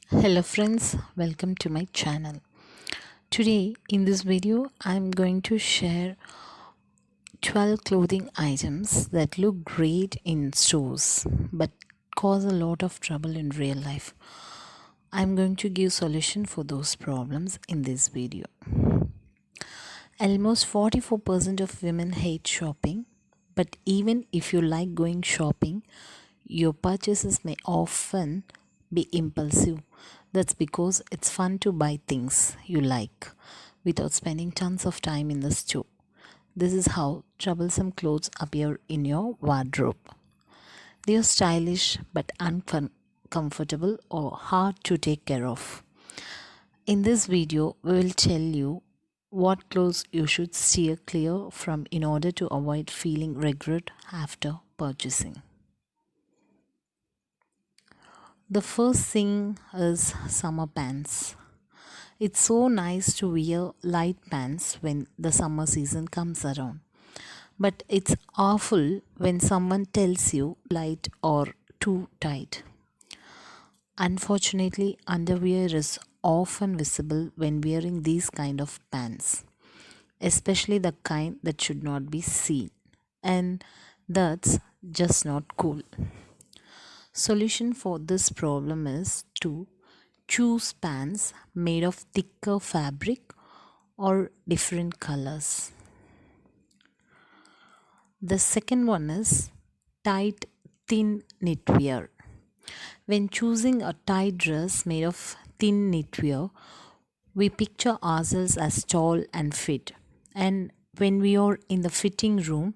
Hello friends, welcome to my channel. Today in this video I'm going to share 12 clothing items that look great in stores but cause a lot of trouble in real life. I'm going to give solution for those problems in this video. Almost 44% of women hate shopping, but even if you like going shopping, your purchases may often be impulsive. That's because it's fun to buy things you like without spending tons of time in the store. This is how troublesome clothes appear in your wardrobe. They are stylish but uncomfortable or hard to take care of. In this video, we will tell you what clothes you should steer clear from in order to avoid feeling regret after purchasing. The first thing is summer pants. It's so nice to wear light pants when the summer season comes around. But it's awful when someone tells you light or too tight. Unfortunately, underwear is often visible when wearing these kind of pants, especially the kind that should not be seen. And that's just not cool. Solution for this problem is to choose pants made of thicker fabric or different colors. The second one is tight thin knitwear. When choosing a tight dress made of thin knitwear, we picture ourselves as tall and fit. And when we are in the fitting room,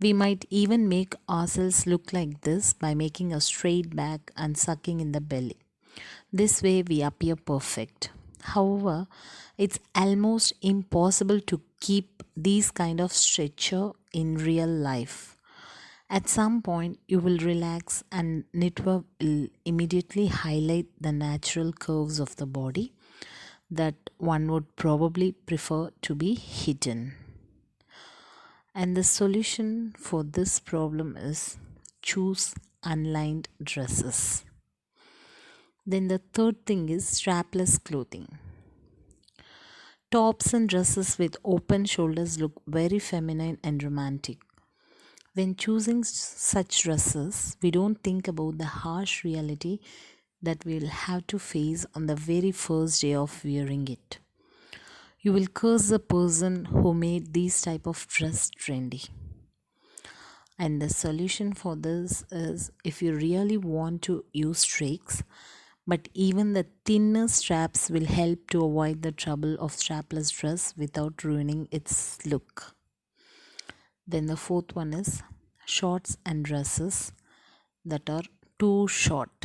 we might even make ourselves look like this by making a straight back and sucking in the belly. This way, we appear perfect. However, it's almost impossible to keep these kind of structure in real life. At some point, you will relax and knitwear will immediately highlight the natural curves of the body that one would probably prefer to be hidden. And the solution for this problem is choose unlined dresses. Then the third thing is strapless clothing. Tops and dresses with open shoulders look very feminine and romantic. When choosing such dresses, we don't think about the harsh reality that we'll have to face on the very first day of wearing it. You will curse the person who made these type of dress trendy. And the solution for this is, if you really want to use streaks, but even the thinner straps will help to avoid the trouble of strapless dress without ruining its look. Then the fourth one is shorts and dresses that are too short.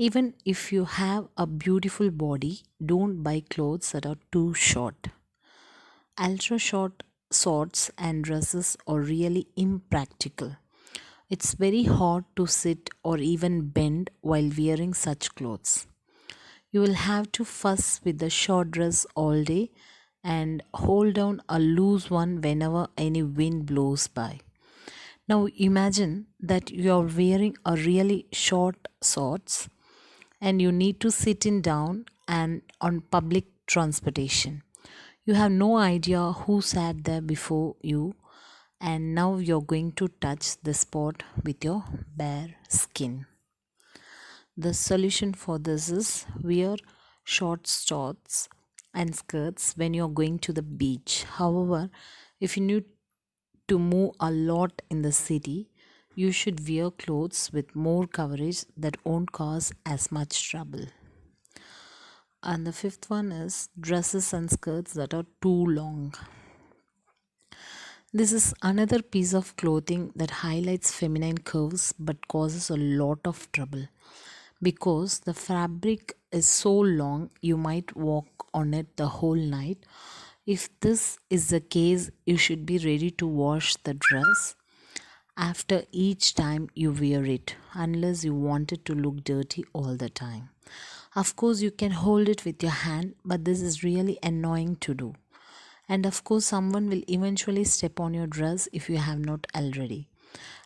Even if you have a beautiful body, don't buy clothes that are too short. Ultra short shorts and dresses are really impractical. It's very hard to sit or even bend while wearing such clothes. You will have to fuss with the short dress all day and hold down a loose one whenever any wind blows by. Now imagine that you are wearing a really short shorts and you need to sit in down and on public transportation. You have no idea who sat there before you, and now you're going to touch the spot with your bare skin. The solution for this is wear short shorts and skirts when you're going to the beach. However, if you need to move a lot in the city, you should wear clothes with more coverage that won't cause as much trouble. And the fifth one is dresses and skirts that are too long. This is another piece of clothing that highlights feminine curves but causes a lot of trouble. Because the fabric is so long, you might walk on it the whole night. If this is the case, you should be ready to wash the dress after each time you wear it, unless you want it to look dirty all the time. Of course, you can hold it with your hand, but this is really annoying to do. And of course, someone will eventually step on your dress if you have not already.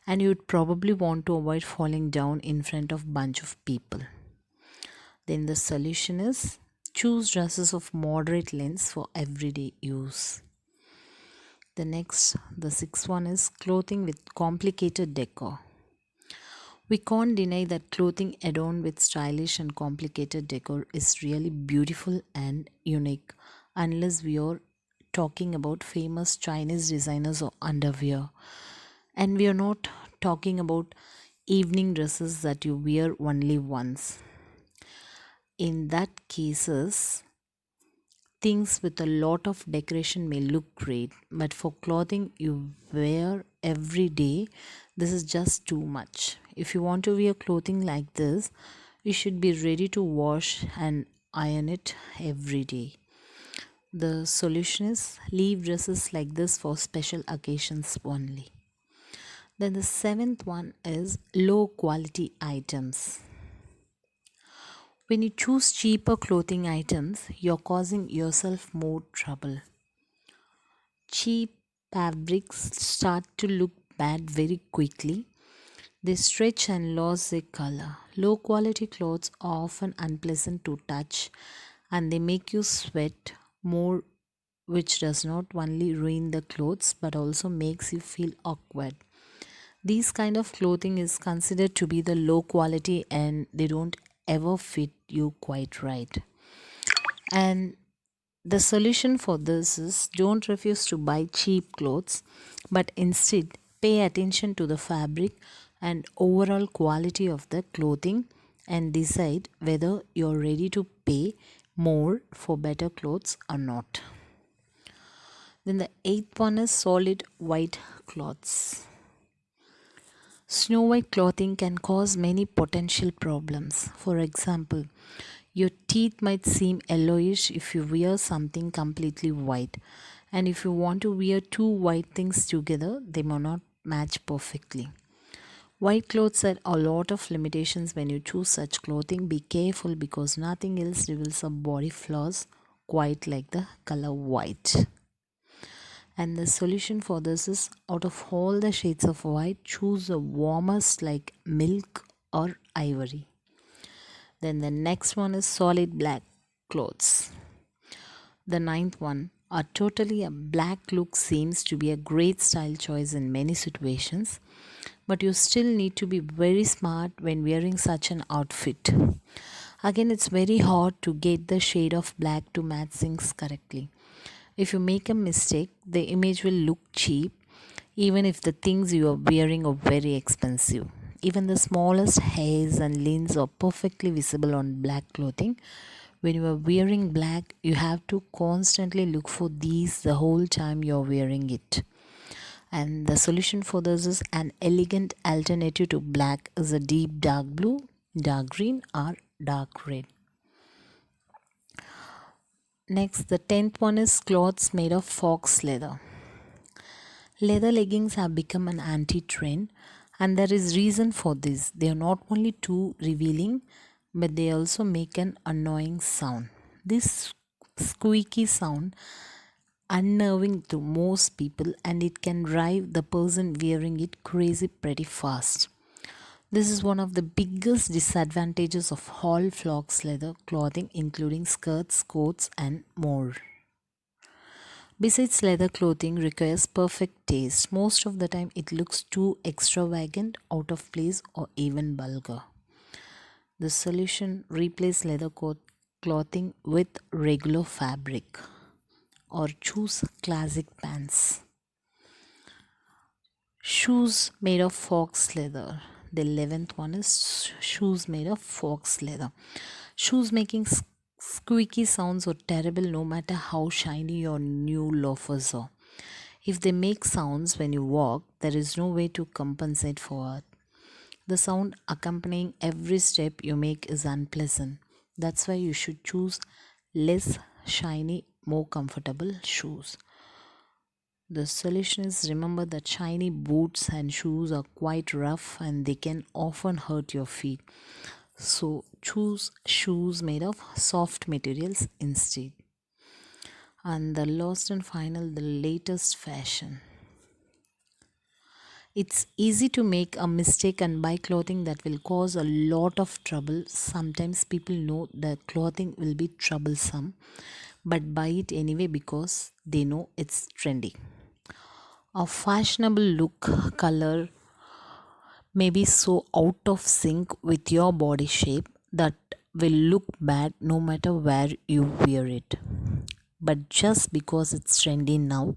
And you'd probably want to avoid falling down in front of bunch of people. Then the solution is choose dresses of moderate lengths for everyday use. The sixth one is clothing with complicated decor. We can't deny that clothing adorned with stylish and complicated decor is really beautiful and unique, unless we are talking about famous Chinese designers or underwear. And we are not talking about evening dresses that you wear only once. In that cases, things with a lot of decoration may look great, but for clothing you wear every day, this is just too much. If you want to wear clothing like this, you should be ready to wash and iron it every day. The solution is leave dresses like this for special occasions only. Then the seventh one is low quality items. When you choose cheaper clothing items, you're causing yourself more trouble. Cheap fabrics start to look bad very quickly. They stretch and lose their color. Low quality clothes are often unpleasant to touch and they make you sweat more, which does not only ruin the clothes but also makes you feel awkward. These kind of clothing is considered to be the low quality and they don't ever fit you quite right. And the solution for this is don't refuse to buy cheap clothes, but instead pay attention to the fabric and overall quality of the clothing and decide whether you're ready to pay more for better clothes or not. Then the eighth one is solid white cloths. Snow white clothing can cause many potential problems. For example, your teeth might seem yellowish if you wear something completely white, and if you want to wear two white things together, they may not match perfectly. White clothes have a lot of limitations when you choose such clothing. Be careful because nothing else reveals a body flaws quite like the color white. And the solution for this is out of all the shades of white, choose the warmest like milk or ivory. Then the next one is solid black clothes. The ninth one, a totally a black look seems to be a great style choice in many situations, but you still need to be very smart when wearing such an outfit. Again, it's very hard to get the shade of black to match things correctly. If you make a mistake, the image will look cheap, even if the things you are wearing are very expensive. Even the smallest hairs and lines are perfectly visible on black clothing. When you are wearing black, you have to constantly look for these the whole time you are wearing it. And the solution for this is an elegant alternative to black is a deep dark blue, dark green, or dark red. Next, the tenth one is cloths made of fox leather. Leather leggings have become an anti-trend and there is reason for this. They are not only too revealing but they also make an annoying sound. This squeaky sound unnerving to most people and it can drive the person wearing it crazy pretty fast. This is one of the biggest disadvantages of all fox leather clothing including skirts, coats and more. Besides, leather clothing requires perfect taste. Most of the time, it looks too extravagant, out of place, or even vulgar. The solution replace clothing with regular fabric or choose classic pants. Shoes made of fox leather. The 11th one is shoes made of fox leather. Shoes making squeaky sounds are terrible no matter how shiny your new loafers are. If they make sounds when you walk, there is no way to compensate for it. The sound accompanying every step you make is unpleasant. That's why you should choose less shiny, more comfortable shoes. The solution is remember that shiny boots and shoes are quite rough and they can often hurt your feet. So choose shoes made of soft materials instead. And the last and final, the latest fashion. It's easy to make a mistake and buy clothing that will cause a lot of trouble. Sometimes people know that clothing will be troublesome but buy it anyway because they know it's trendy. A fashionable look, color may be so out of sync with your body shape that will look bad no matter where you wear it. But just because it's trendy now,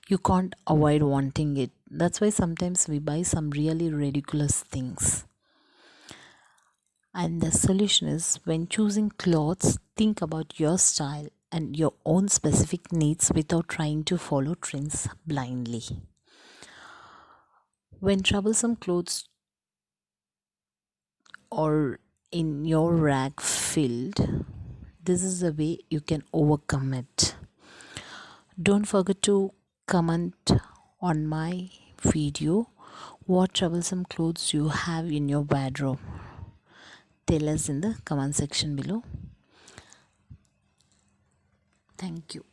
you can't avoid wanting it. That's why sometimes we buy some really ridiculous things. And the solution is when choosing clothes, think about your style and your own specific needs without trying to follow trends blindly. When troublesome clothes or in your rack filled, this is a way you can overcome it. Don't forget to comment on my video what troublesome clothes you have in your wardrobe. Tell us in the comment section below. Thank you.